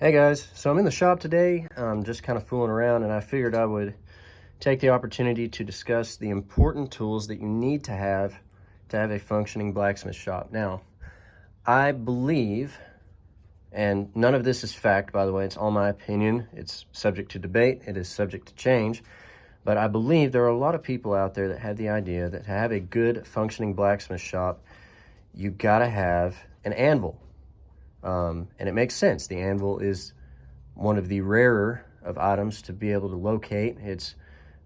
Hey guys, so I'm in the shop today, just kind of fooling around, and I figured I would take the opportunity to discuss the important tools that you need to have a functioning blacksmith shop. Now, I believe, and none of this is fact, by the way, it's all my opinion, it's subject to debate, it is subject to change, but I believe there are a lot of people out there that have the idea that to have a good functioning blacksmith shop, you gotta have an anvil. And it makes sense. The anvil is one of the rarer of items to be able to locate. Its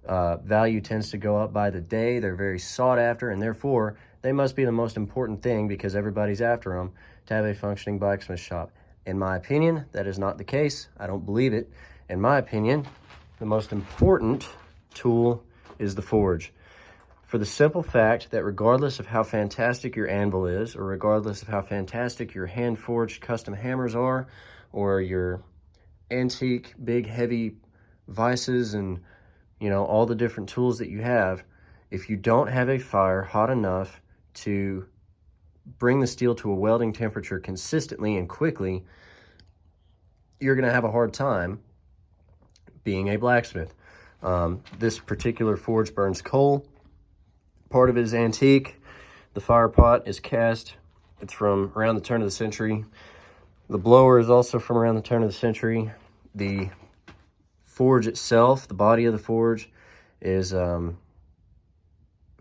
value tends to go up by the day. They're very sought after, and therefore they must be the most important thing because everybody's after them to have a functioning blacksmith shop. In my opinion, that is not the case. I don't believe it. In my opinion, the most important tool is the forge. For the simple fact that regardless of how fantastic your anvil is, or regardless of how fantastic your hand-forged custom hammers are, or your antique, big, heavy vices and, all the different tools that you have, if you don't have a fire hot enough to bring the steel to a welding temperature consistently and quickly, you're going to have a hard time being a blacksmith. This particular forge burns coal. Part of it is antique. The fire pot is cast. It's from around the turn of the century. The blower is also from around the turn of the century. The forge itself, the body of the forge, is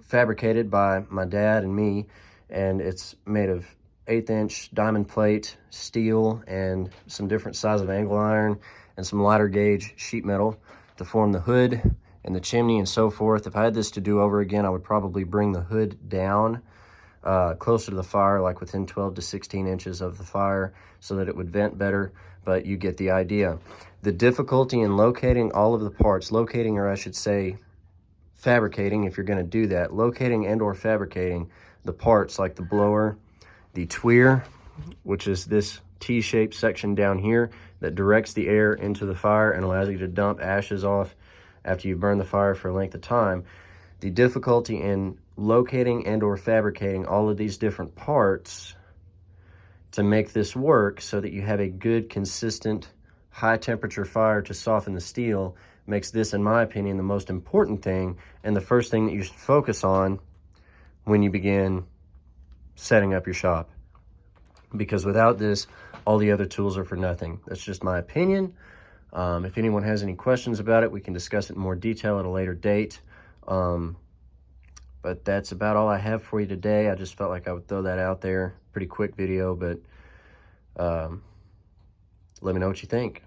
fabricated by my dad and me, and it's made of 1/8" diamond plate, steel, and some different size of angle iron, and some lighter gauge sheet metal to form the hood and the chimney and so forth. If I had this to do over again, I would probably bring the hood down closer to the fire, like within 12 to 16 inches of the fire, so that it would vent better, but you get the idea. The difficulty in locating all of the parts, locating, or I should say fabricating, if you're going to do that, locating and or fabricating the parts like the blower, the tweer, which is this T-shaped section down here that directs the air into the fire and allows you to dump ashes off after you've burned the fire for a length of time. The difficulty in locating and or fabricating all of these different parts to make this work so that you have a good, consistent, high temperature fire to soften the steel makes this, in my opinion, the most important thing and the first thing that you should focus on when you begin setting up your shop. Because without this, all the other tools are for nothing. That's just my opinion. If anyone has any questions about it, we can discuss it in more detail at a later date. But that's about all I have for you today. I just felt like I would throw that out there. Pretty quick video, but let me know what you think.